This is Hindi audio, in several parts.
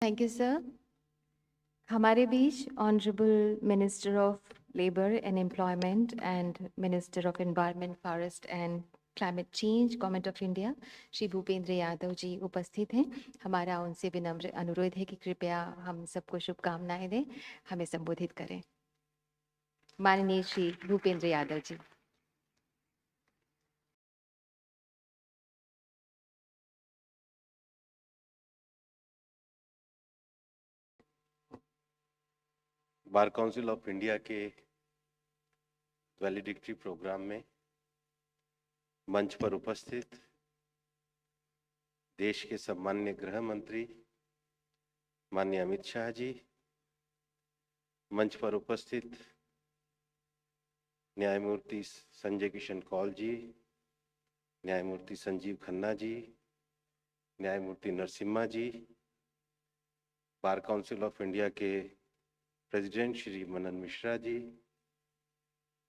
Thank you sir. हमारे बीच honourable minister of labour and employment and minister of environment, forest and climate change, government of India, Shri Bhupendra Yadav ji उपस्थित हैं। हमारा उनसे विनम्र अनुरोध है कि कृपया हम सबको शुभकामनाएं दें, हमें संबोधित करें। माननीय श्री भूपेंद्र यादव जी। बार काउंसिल ऑफ इंडिया के वैलिडिक्टरी प्रोग्राम में मंच पर उपस्थित देश के सम्माननीय गृह मंत्री माननीय अमित शाह जी, मंच पर उपस्थित न्यायमूर्ति संजय किशन कौल जी, न्यायमूर्ति संजीव खन्ना जी, न्यायमूर्ति नरसिम्हा जी, बार काउंसिल ऑफ इंडिया के प्रेसिडेंट श्री मनन मिश्रा जी,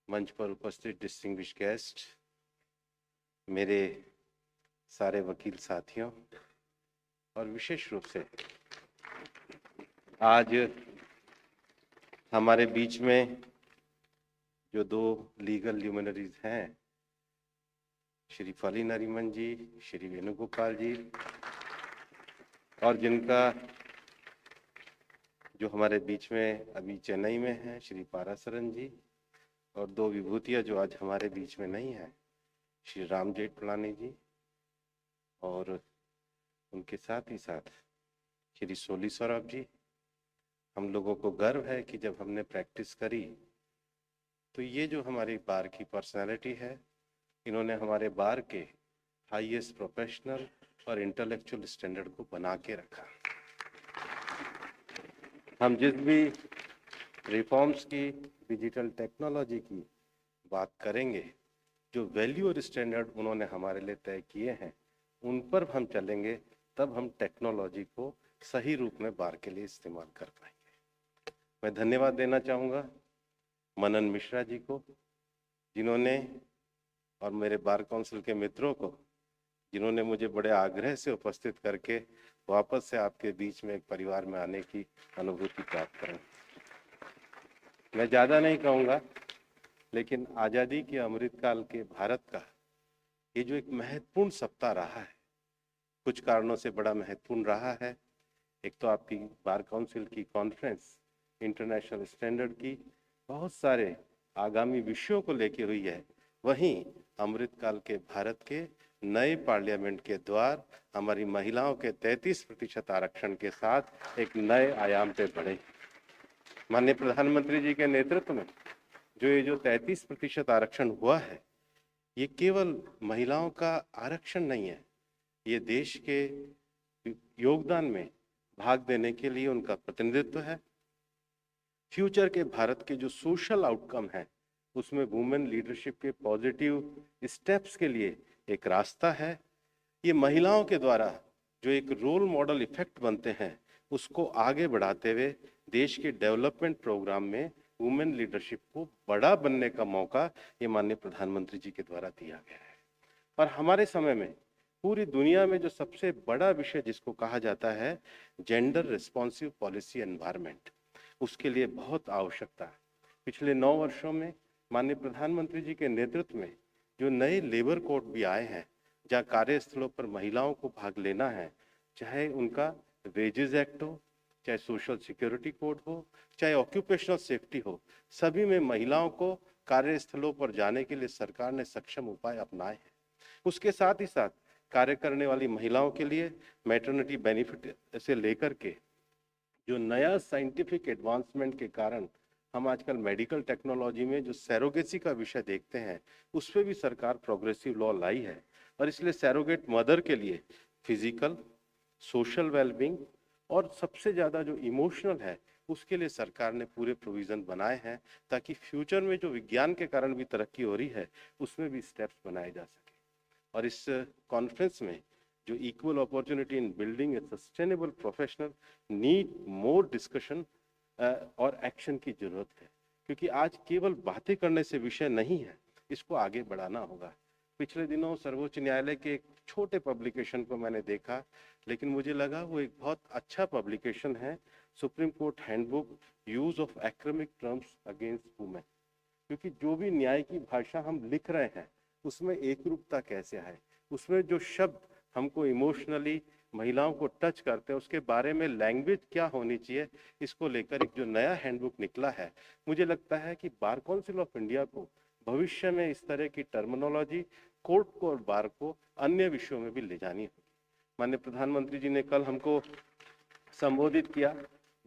मंच पर उपस्थित डिस्टिंग्विश्ड गेस्ट, मेरे सारे वकील साथियों, और विशेष रूप से आज हमारे बीच में जो दो लीगल ल्यूमिनरीज हैं, श्री फली नरीमन जी, श्री वेणुगोपाल जी, और जिनका जो हमारे बीच में अभी चेन्नई में हैं, श्री पारासरन जी, और दो विभूतियां जो आज हमारे बीच में नहीं हैं, श्री राम जेठमलानी जी और उनके साथ ही साथ श्री सोली सौरभ जी। हम लोगों को गर्व है कि जब हमने प्रैक्टिस करी तो ये जो हमारी बार की पर्सनालिटी है, इन्होंने हमारे बार के हाईएस्ट प्रोफेशनल और इंटेलेक्चुअल स्टैंडर्ड को बना के रखा। हम जिस भी रिफॉर्म्स की, डिजिटल टेक्नोलॉजी की बात करेंगे, जो वैल्यू और स्टैंडर्ड उन्होंने हमारे लिए तय किए हैं, उन पर हम चलेंगे, तब हम टेक्नोलॉजी को सही रूप में बार के लिए इस्तेमाल कर पाएंगे। मैं धन्यवाद देना चाहूँगा मनन मिश्रा जी को, जिन्होंने, और मेरे बार काउंसिल के मित्रों को, जिन्होंने मुझे बड़े आग्रह से उपस्थित करके वापस से आपके बीच में एक परिवार में आने की अनुभूति प्राप्त करें। मैं ज़्यादा नहीं कहूँगा, लेकिन आज़ादी के अमृतकाल के भारत का ये जो एक महत्वपूर्ण सप्ताह रहा है, कुछ कारणों से बड़ा महत्वपूर्ण रहा है। एक तो आपकी बार काउंसिल की कॉन्फ्रेंस इंटरनेशनल स्टैंडर्ड की बहुत सारे आगामी विषयों को लेकर हुई है, वहीं अमृतकाल के भारत के नए पार्लियामेंट के द्वार हमारी महिलाओं के 33% आरक्षण के साथ एक नए आयाम पे बढ़े। माननीय प्रधानमंत्री जी के नेतृत्व में जो ये जो 33% आरक्षण हुआ है, ये केवल महिलाओं का आरक्षण नहीं है, ये देश के योगदान में भाग देने के लिए उनका प्रतिनिधित्व है। फ्यूचर के भारत के जो सोशल आउटकम है, उसमें वुमेन लीडरशिप के पॉजिटिव स्टेप्स के लिए एक रास्ता है। ये महिलाओं के द्वारा जो एक रोल मॉडल इफेक्ट बनते हैं, उसको आगे बढ़ाते हुए देश के डेवलपमेंट प्रोग्राम में वुमेन लीडरशिप को बड़ा बनने का मौका ये माननीय प्रधानमंत्री जी के द्वारा दिया गया है। और हमारे समय में पूरी दुनिया में जो सबसे बड़ा विषय जिसको कहा जाता है जेंडर रिस्पॉन्सिव पॉलिसी एनवायरनमेंट, उसके लिए बहुत आवश्यकता है। पिछले 9 वर्षों में माननीय प्रधानमंत्री जी के नेतृत्व में जो नए लेबर कोड भी आए हैं, जहाँ कार्यस्थलों पर महिलाओं को भाग लेना है, चाहे उनका वेजेस एक्ट हो, चाहे सोशल सिक्योरिटी कोड हो, चाहे ऑक्यूपेशनल सेफ्टी हो, सभी में महिलाओं को कार्यस्थलों पर जाने के लिए सरकार ने सक्षम उपाय अपनाए हैं। उसके साथ ही साथ कार्य करने वाली महिलाओं के लिए मैटरनिटी बेनिफिट से लेकर के जो नया साइंटिफिक एडवांसमेंट के कारण हम आजकल मेडिकल टेक्नोलॉजी में जो सैरोगेसी का विषय देखते हैं, उस पर भी सरकार प्रोग्रेसिव लॉ लाई है। और इसलिए सैरोगेट मदर के लिए फिजिकल, सोशल वेलबींग और सबसे ज़्यादा जो इमोशनल है, उसके लिए सरकार ने पूरे प्रोविज़न बनाए हैं, ताकि फ्यूचर में जो विज्ञान के कारण भी तरक्की हो रही है, उसमें भी स्टेप्स बनाए जा सके। और इस कॉन्फ्रेंस में जो equal opportunity in building A sustainable professional need more discussion और एक्शन की जरूरत है, क्योंकि आज केवल बातें करने से विषय नहीं है, इसको आगे बढ़ाना होगा। पिछले दिनों सर्वोच्च न्यायालय के एक छोटे पब्लिकेशन को मैंने देखा, लेकिन मुझे लगा वो एक बहुत अच्छा पब्लिकेशन है, supreme court handbook use of acronymic terms against women. क्योंकि जो भी न्याय की भाषा हम लिख रहे हैं उसमें एकरूपता कैसे है, उसमें जो शब्द हमको इमोशनली महिलाओं को टच करते हैं उसके बारे में लैंग्वेज क्या होनी चाहिए, इसको लेकर एक जो नया हैंडबुक निकला है, मुझे लगता है कि बार काउंसिल ऑफ इंडिया को भविष्य में इस तरह की टर्मिनोलॉजी कोर्ट को और बार को अन्य विषयों में भी ले जानी होगी। माननीय प्रधानमंत्री जी ने कल हमको संबोधित किया,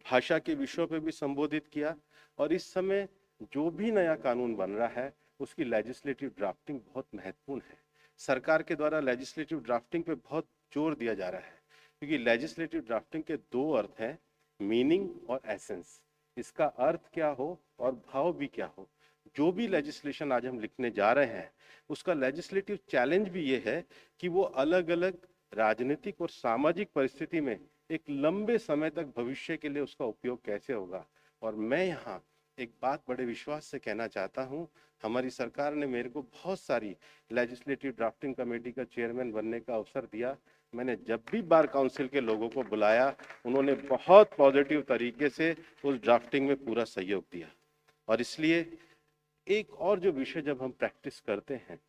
भाषा के विषयों पे भी संबोधित किया, और इस समय जो भी नया कानून बन रहा है उसकी लेजिस्लेटिव ड्राफ्टिंग बहुत महत्वपूर्ण है। सरकार के द्वारा लेजिस्लेटिव ड्राफ्टिंग पे बहुत जोर दिया जा रहा है, क्योंकि लेजिस्लेटिव ड्राफ्टिंग के दो अर्थ हैं, मीनिंग और एसेंस। इसका अर्थ क्या हो और भाव भी क्या हो। जो भी लेजिस्लेशन आज हम लिखने जा रहे हैं उसका लेजिस्लेटिव चैलेंज भी ये है कि वो अलग अलग राजनीतिक और सामाजिक परिस्थिति में एक लंबे समय तक भविष्य के लिए उसका उपयोग कैसे होगा। और मैं यहाँ एक बात बड़े विश्वास से कहना चाहता हूँ, हमारी सरकार ने मेरे को बहुत सारी लेजिस्लेटिव ड्राफ्टिंग कमेटी का चेयरमैन बनने का अवसर दिया। मैंने जब भी बार काउंसिल के लोगों को बुलाया उन्होंने बहुत पॉजिटिव तरीके से उस ड्राफ्टिंग में पूरा सहयोग दिया। और इसलिए एक और जो विषय जब हम प्रैक्टिस करते हैं,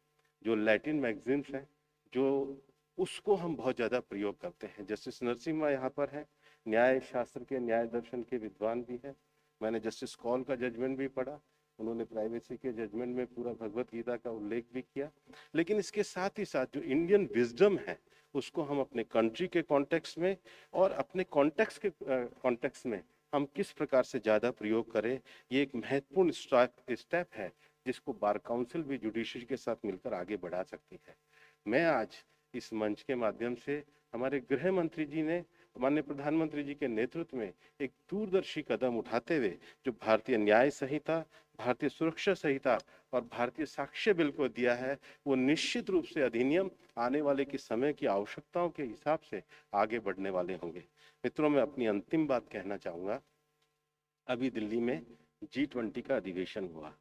जो लैटिन मैगजीन्स हैं, जो उसको हम बहुत ज़्यादा प्रयोग करते हैं। जस्टिस नरसिम्हा यहाँ पर है, न्याय शास्त्र के न्याय दर्शन के विद्वान भी हैं। मैंने जस्टिस कौल का जजमेंट भी पढ़ा, उन्होंने प्राइवेसी के जजमेंट में पूरा भगवत गीता का उल्लेख भी किया। लेकिन इसके साथ ही साथ जो इंडियन विजडम है उसको हम अपने कंट्री के कॉन्टेक्स्ट में और अपने कॉन्टेक्स्ट के कॉन्टेक्स्ट में हम किस प्रकार से ज़्यादा प्रयोग करें, ये एक महत्वपूर्ण स्टेप है जिसको बार काउंसिल भी जुडिशरी के साथ मिलकर आगे बढ़ा सकती है। मैं आज इस मंच के माध्यम से हमारे गृह मंत्री जी ने माननीय प्रधानमंत्री जी के नेतृत्व में एक दूरदर्शी कदम उठाते हुए जो भारतीय न्याय संहिता, भारतीय सुरक्षा संहिता और भारतीय साक्ष्य बिल को दिया है, वो निश्चित रूप से अधिनियम आने वाले के समय की आवश्यकताओं के हिसाब से आगे बढ़ने वाले होंगे। मित्रों, मैं अपनी अंतिम बात कहना चाहूंगा। अभी दिल्ली में G20 का अधिवेशन हुआ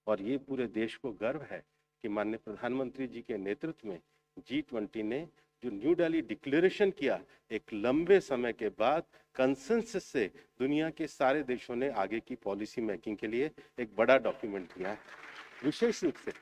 और ये पूरे देश को गर्व है कि माननीय प्रधानमंत्री जी के नेतृत्व में G20 ने जो न्यू दिल्ली डिक्लेरेशन किया, एक लंबे समय के बाद कंसेंसस से दुनिया के सारे देशों ने आगे की पॉलिसी मेकिंग के लिए एक बड़ा डॉक्यूमेंट दिया है। विशेष रूप से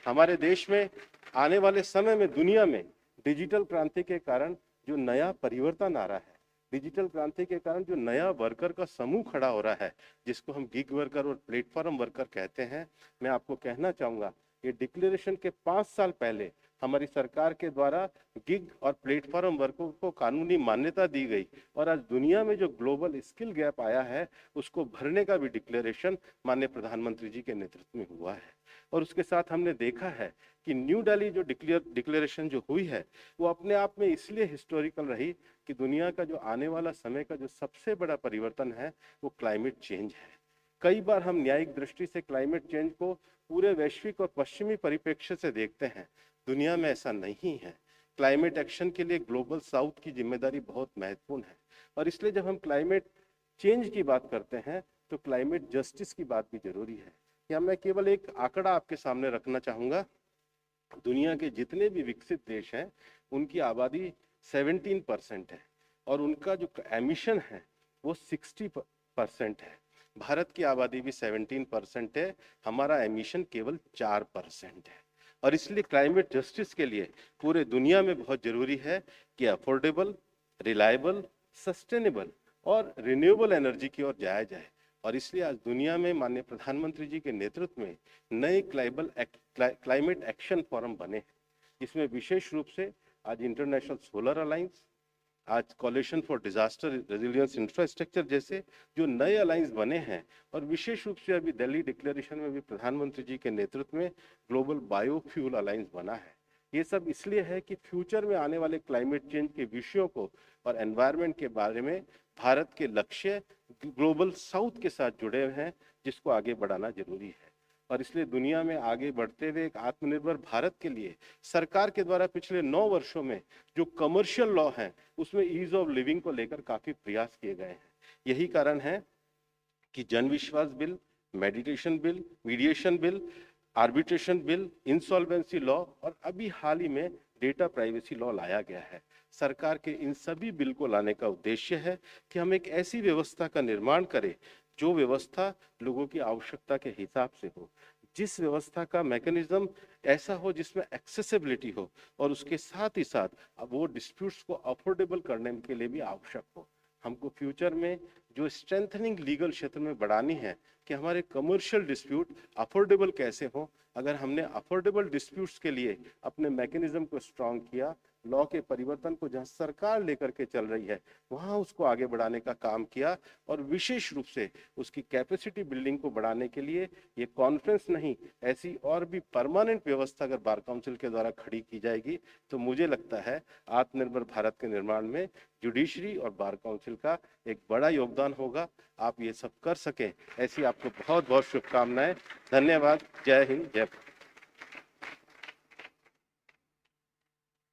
हमारे देश में आने वाले समय में दुनिया में डिजिटल क्रांति के कारण जो नया परिवर्तन आ रहा है, डिजिटल क्रांति के कारण जो नया वर्कर का समूह खड़ा हो रहा है, जिसको हम गिग वर्कर और प्लेटफॉर्म वर्कर कहते हैं, मैं आपको कहना चाहूंगा ये डिक्लेरेशन के 5 साल पहले हमारी सरकार के द्वारा गिग और प्लेटफॉर्म वर्करों को कानूनी मान्यता दी गई और आज दुनिया में जो ग्लोबल स्किल गैप आया है उसको भरने का भी डिक्लेरेशन माननीय प्रधानमंत्री जी के नेतृत्व में हुआ है। और उसके साथ हमने देखा है कि न्यू दिल्ली जो डिक्लेरेशन जो हुई है वो अपने आप में इसलिए हिस्टोरिकल रही कि दुनिया का जो आने वाला समय का जो सबसे बड़ा परिवर्तन है वो क्लाइमेट चेंज है। कई बार हम न्यायिक दृष्टि से क्लाइमेट चेंज को पूरे वैश्विक और पश्चिमी परिप्रेक्ष्य से देखते हैं, दुनिया में ऐसा नहीं है। क्लाइमेट एक्शन के लिए ग्लोबल साउथ की जिम्मेदारी बहुत महत्वपूर्ण है और इसलिए जब हम क्लाइमेट चेंज की बात करते हैं तो क्लाइमेट जस्टिस की बात भी जरूरी है। यहाँ मैं केवल एक आंकड़ा आपके सामने रखना चाहूंगा। दुनिया के जितने भी विकसित देश हैं उनकी आबादी 17% है और उनका जो एमिशन है वो 60% है। भारत की आबादी भी 17% है, हमारा एमिशन केवल 4% है। और इसलिए क्लाइमेट जस्टिस के लिए पूरे दुनिया में बहुत जरूरी है कि अफोर्डेबल, रिलायबल, सस्टेनेबल और रिन्यूएबल एनर्जी की ओर जाया जाए। और इसलिए आज दुनिया में माननीय प्रधानमंत्री जी के नेतृत्व में नए क्लाइमेट एक्शन फोरम बने हैं। इसमें विशेष रूप से आज इंटरनेशनल सोलर अलायंस, आज coalition for disaster resilience infrastructure जैसे जो नए अलायंस बने हैं, और विशेष रूप से अभी दिल्ली डिक्लेरेशन में भी प्रधानमंत्री जी के नेतृत्व में ग्लोबल बायोफ्यूल अलायंस बना है। ये सब इसलिए है कि फ्यूचर में आने वाले क्लाइमेट चेंज के विषयों को और एनवायरनमेंट के बारे में भारत के लक्ष्य ग्लोबल साउथ के साथ जुड़े हुए हैं, जिसको आगे बढ़ाना जरूरी है। और इसलिए दुनिया में आगे बढ़ते हुए एक आत्मनिर्भर भारत के लिए सरकार के द्वारा पिछले 9 वर्षों में जो कमर्शियल लॉ है उसमें ईज ऑफ लिविंग को लेकर काफी प्रयास किए गए हैं। यही कारण है कि जन विश्वास bill, meditation bill, mediation bill arbitration bill, insolvency law और अभी हाल ही में डेटा प्राइवेसी लॉ लाया गया है। सरकार के इन सभी बिल को लाने का उद्देश्य है कि हम एक ऐसी व्यवस्था का निर्माण करें जो व्यवस्था लोगों की आवश्यकता के हिसाब से हो, जिस व्यवस्था का मैकेनिज्म ऐसा हो जिसमें एक्सेसिबिलिटी हो और उसके साथ ही साथ वो डिस्प्यूट्स को अफोर्डेबल करने के लिए भी आवश्यक हो। हमको फ्यूचर में जो स्ट्रेंथनिंग लीगल क्षेत्र में बढ़ानी है कि हमारे कमर्शियल डिस्प्यूट अफोर्डेबल कैसे हो। अगर हमने अफोर्डेबल डिस्प्यूट्स के लिए अपने मैकेनिज्म को स्ट्रांग किया, लॉ के परिवर्तन को जहां सरकार लेकर के चल रही है वहां उसको आगे बढ़ाने का काम किया और विशेष रूप से उसकी कैपेसिटी बिल्डिंग को बढ़ाने के लिए ये कॉन्फ्रेंस नहीं, ऐसी और भी परमानेंट व्यवस्था अगर बार काउंसिल के द्वारा खड़ी की जाएगी तो मुझे लगता है आत्मनिर्भर भारत के निर्माण में जुडिशरी और बार काउंसिल का एक बड़ा योगदान होगा। आप ये सब कर सकें, ऐसी आपको बहुत बहुत शुभकामनाएं। धन्यवाद। जय हिंद, जय भारत।